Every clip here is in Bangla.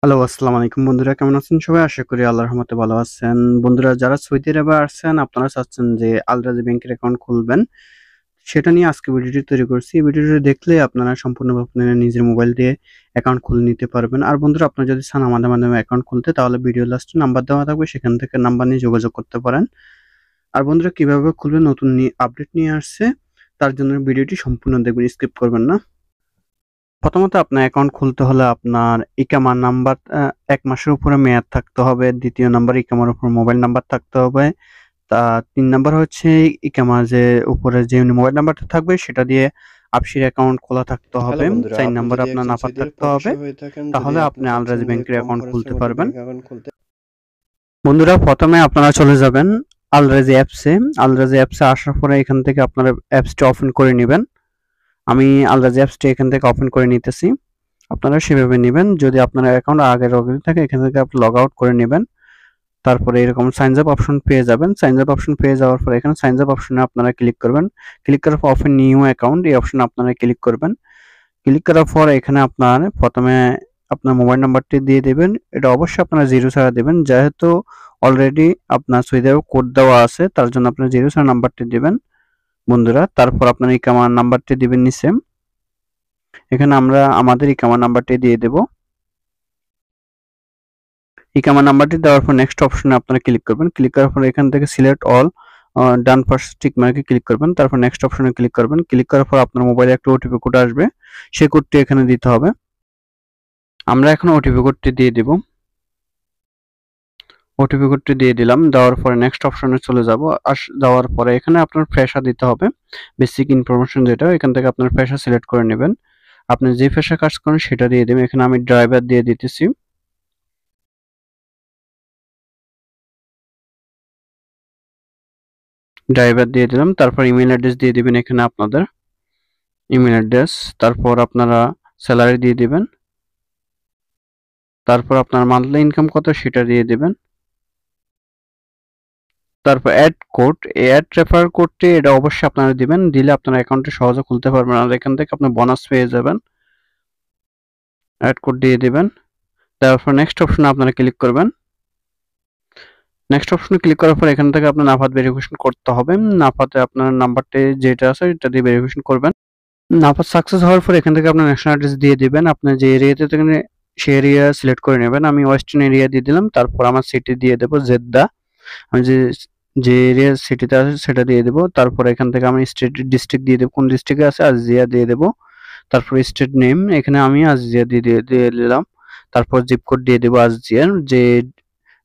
হ্যালো, আসসালামু আলাইকুম বন্ধুরা, কেমন আছেন সবাই? আশা করি আল্লাহর রহমতে ভালো আছেন। বন্ধুরা যারা সৌদি আরবে আসছেন, আপনারা চাচ্ছেন যে আল রাজি ব্যাংকের অ্যাকাউন্ট খুলবেন, সেটা নিয়ে আজকে ভিডিওটি তৈরি করছি। এই ভিডিওটি দেখলে আপনারা সম্পূর্ণভাবে আপনারা নিজের মোবাইল দিয়ে অ্যাকাউন্ট খুলে নিতে পারবেন। আর বন্ধুরা আপনারা যদি চান আমাদের মাধ্যমে অ্যাকাউন্ট খুলতে, তাহলে ভিডিও লাস্টে নাম্বার দেওয়া থাকবে, সেখান থেকে নাম্বার নিয়ে যোগাযোগ করতে পারেন। আর বন্ধুরা কিভাবে খুলবেন, নতুন আপডেট নিয়ে আসছে, তার জন্য ভিডিওটি সম্পূর্ণ দেখবেন, স্কিপ করবেন না। প্রথমত আপনার অ্যাকাউন্ট খুলতে হলে আপনার ইকামা নাম্বার ১ মাসের উপরে মেয়াদ থাকতে হবে। দ্বিতীয় নাম্বার ইকামার উপর মোবাইল নাম্বার থাকতে হবে। ৩ নাম্বার হচ্ছে ইকামার যে উপরে যে মোবাইল নাম্বারটা থাকবে সেটা দিয়ে আবশির অ্যাকাউন্ট খোলা থাকতে হ্যালো হবে। বন্ধুরা, ৪ আপনি নাম্বার যদি আপনার একজন নাফাত সৌদি আরব থাকতে হবে। প্রবাসী হয়ে থাকেন, যদি তাহলে আপনি আপনি আল চাচ্ছেন রাজি যে ব্যাংকের কম অ্যাকাউন্ট খরচের খুলতে মধ্যে পারবেন। ব্যাংক অ্যাকাউন্ট খুলতে। বন্ধুরা প্রথমে আপনারা চলে যাবেন আল রাজি অ্যাপসে। আল রাজি অ্যাপসে আসার পরে এখান থেকে আপনারা অ্যাপসটি ওপেন করে নিবেন। আমি আল রাজি অ্যাপসটি এখান থেকে ওপেন করে নিতেছি। আপনারা সেভাবে নিবেন। যদি আপনার অ্যাকাউন্ট আগে লগ ইন থাকে, এখান থেকে আপনি লগ আউট করে নিবেন। তারপরে এরকম সাইনস আপ অপশন পেয়ে যাবেন। সাইনস আপ অপশন পেয়ে যাওয়ার পরে এখানে সাইনস আপ অপশনে আপনারা ক্লিক করবেন। ক্লিক করার পর ওপেন নিউ অ্যাকাউন্ট এই অপশনে আপনারা ক্লিক করবেন। ক্লিক করার পর এখানে আপনার প্রথমে আপনার মোবাইল নাম্বারটি দিয়ে দেবেন। এটা অবশ্যই আপনারা জিরো ছাড়া দেবেন, যেহেতু অলরেডি আপনার সৌদি আরবে কোড দেওয়া আছে, তার জন্য আপনারা জিরো ছাড়া নাম্বারটি দিবেন বন্ধুরা। তারপর আপনার ইকামা নাম্বারটি দিবেন নিচে। এখানে আমরা আমাদের ইকামা নাম্বারটি দিয়ে দেব। ইকামা নাম্বারটি দেওয়ার পর নেক্সট অপশনে আপনারা ক্লিক করবেন। ক্লিক করার পর এখান থেকে সিলেক্ট অল ডান পাশে টিক মার্কে ক্লিক করবেন। তারপর নেক্সট অপশনে ক্লিক করবেন। ক্লিক করার পর আপনার মোবাইলে একটা ওটিপি কোড আসবে, সেই কোডটি এখানে দিতে হবে। আমরা এখন ওটিপি কোডটি দিয়ে দিব। ওটিপি কোডটি দিয়ে দিলাম। দেওয়ার পরে নেক্সট অপশনে চলে যাব। যাওয়ার পরে এখানে আপনার পেশা দিতে হবে, বেসিক ইনফরমেশন যেটা, এখান থেকে আপনার পেশা সিলেক্ট করে নেবেন। আপনি যে পেশা কাজ করেন সেটা দিয়ে দেবেন। এখানে আমি ড্রাইভার দিয়ে দিতেছি। ড্রাইভার দিয়ে দিলাম। তারপর ইমেল অ্যাড্রেস দিয়ে দিবেন এখানে আপনাদের ইমেল অ্যাড্রেস। তারপর আপনারা স্যালারি দিয়ে দিবেন। তারপর আপনার মান্থলি ইনকাম কত সেটা দিয়ে দিবেন। তারপর অ্যাড কোড, এই অ্যাড রেফার কোডটি এটা অবশ্যই আপনারা দিবেন। দিলে আপনার অ্যাকাউন্টটি সহজে খুলতে পারবেন। আর এখান থেকে আপনি বোনাস পেয়ে যাবেন। অ্যাড কোড দিয়ে দিবেন। তারপর নেক্সট অপশনে আপনারা ক্লিক করবেন। নেক্সট অপশনে ক্লিক করার পর এখান থেকে আপনার নাফাত ভেরিফিকেশন করতে হবে। নাফাতে আপনার নাম্বারটি যেটা আছে এটা দিয়ে ভেরিফিকেশন করবেন। নাফাত সাকসেস হওয়ার পর এখান থেকে আপনার ন্যাশনাল অ্যাড্রেস দিয়ে দিবেন। আপনি যে এরিয়াতে থাকেন সেই এরিয়া সিলেক্ট করে নেবেন। আমি ওয়েস্টার্ন এরিয়া দিয়ে দিলাম। তারপর আমার সিটি দিয়ে দেব জেদ্দা। আমি যে এরিয়া সিটিতে আছে সেটা দিয়ে দেব। তারপর এখান থেকে আমি স্টেট ডিস্ট্রিক্ট দিয়ে দেব, কোন ডিস্ট্রিক্টে আছে আজিয়া দিয়ে দেব। তারপর স্টেট নেম এখানে আমি আজিয়া দিয়ে দিলাম। তারপর জিপ কোড দিয়ে দেব আজিয়ার যে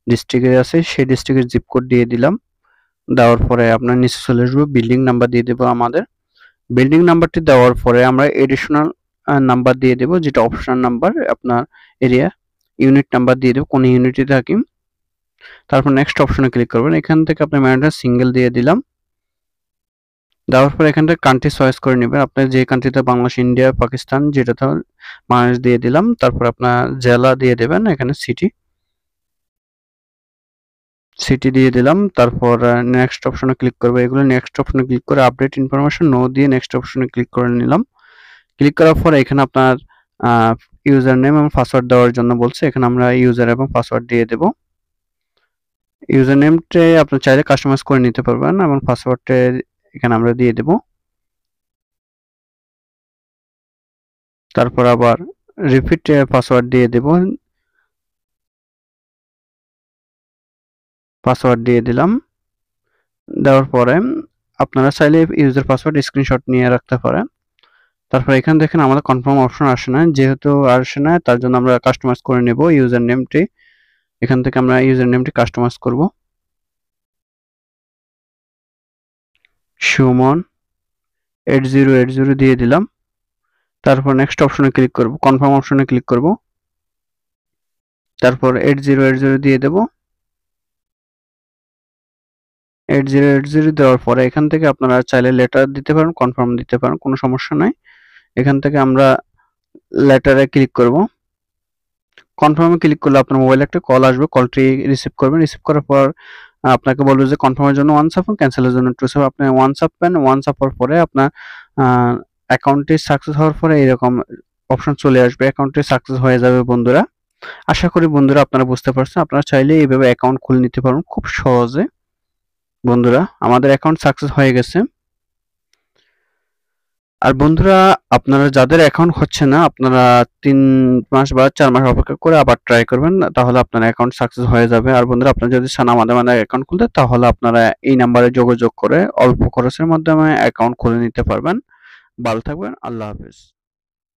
ডিস্ট্রিক্টে আছে সেই ডিস্ট্রিক্টের জিপ কোড দিয়ে দিলাম। দেওয়ার পরে আপনার নিচে চলে আসবে, বিল্ডিং নাম্বার দিয়ে দেব আমাদের। বিল্ডিং নাম্বারটি দেওয়ার পরে আমরা এডিশনাল নাম্বার দিয়ে দেব, যেটা অপশনাল নাম্বার আপনার এরিয়া। ইউনিট নাম্বার দিয়ে দেব, কোন ইউনিটে থাকি। তারপর নেক্সট অপশনে ক্লিক করবেন। এখান থেকে আপনি ম্যানেজার সিঙ্গেল দিয়ে দিলাম। দেওয়ার পর এখান থেকে কান্ট্রি চয়েস করে নেবেন, আপনার যে কান্ট্রিতে বাংলাদেশ, ইন্ডিয়া, পাকিস্তান যেটাতে বাংলাদেশ দিয়ে দিলাম। তারপর আপনার জেলা দিয়ে দেবেন, এখানে সিটি দিয়ে দিলাম। তারপর নেক্সট অপশনে ক্লিক করবো। এগুলো নেক্সট অপশনে ক্লিক করে আপডেট ইনফরমেশন নো দিয়ে নেক্সট অপশনে ক্লিক করে নিলাম। ক্লিক করার পর এখানে আপনার ইউজার নেম এবং পাসওয়ার্ড দেওয়ার জন্য বলছে, এখানে আমরা ইউজার এবং পাসওয়ার্ড দিয়ে দেব। ইউজার নেমটা আপনি চাইলে কাস্টমাইজ করে নিতে পারবেন এবং পাসওয়ার্ডটা এখানে আমরা দিয়ে দেব। তারপর আবার রিপিট পাসওয়ার্ড দিয়ে দেব। পাসওয়ার্ড দিয়ে দিলাম। দেওয়ার পরে আপনারা চাইলে ইউজার পাসওয়ার্ড স্ক্রিনশট নিয়ে রাখতে পারেন। তারপর এখানে দেখেন আমাদের কনফার্ম অপশন আসে না, যেহেতু আসে না তার জন্য আমরা কাস্টমাইজ করে নেব ইউজার নেমটি। এখান থেকে আমরা ইউজার নেমটি কাস্টমাইজ করব। সুমন 8080 দিয়ে দিলাম। তারপর নেক্সট অপশনে ক্লিক করব, কনফার্ম অপশনে ক্লিক করব। তারপর 8080 দিয়ে দেব। 8080 দেওয়ার পরে এখান থেকে আপনারা চাইলে লেটার দিতে পারেন, কনফার্ম দিতে পারেন, কোনো সমস্যা নাই। এখান থেকে আমরা লেটারে ক্লিক করব। কনফার্মে ক্লিক করলে আপনার মোবাইলে একটা কল আসবে, কলটি রিসিভ করবেন। রিসিভ করার পর আপনাকে বলবে যে কনফার্মের জন্য ওয়ান চাপুন, ক্যান্সেলের জন্য টু চাপ। আপনি ওয়ান চাপবেন। ওয়ান চাপার পরে আপনার অ্যাকাউন্টটি সাকসেস হওয়ার পরে এরকম অপশন চলে আসবে, অ্যাকাউন্টটি সাকসেস হয়ে যাবে বন্ধুরা। আশা করি বন্ধুরা আপনারা বুঝতে পারছেন। আপনারা চাইলে এইভাবে অ্যাকাউন্ট খুলে নিতে পারবেন খুব সহজে। বন্ধুরা আমাদের অ্যাকাউন্ট সাকসেস হয়ে গেছে। আর বন্ধুরা আপনারা যাদের অ্যাকাউন্ট হচ্ছে না আপনারা ৩ মাস বা ৪ মাস অপেক্ষা করে আবার ট্রাই করবেন। তাহলে আপনার অ্যাকাউন্ট সাকসেস হয়ে যাবে। আর বন্ধুরা আপনারা যদি চান আমাদের মাধ্যমে অ্যাকাউন্ট খুলতে তাহলে আপনারা এই নাম্বারে যোগাযোগ করে অল্প খরচের মাধ্যমে অ্যাকাউন্ট খুলে নিতে পারবেন। ভালো থাকবেন। আল্লাহ হাফেজ।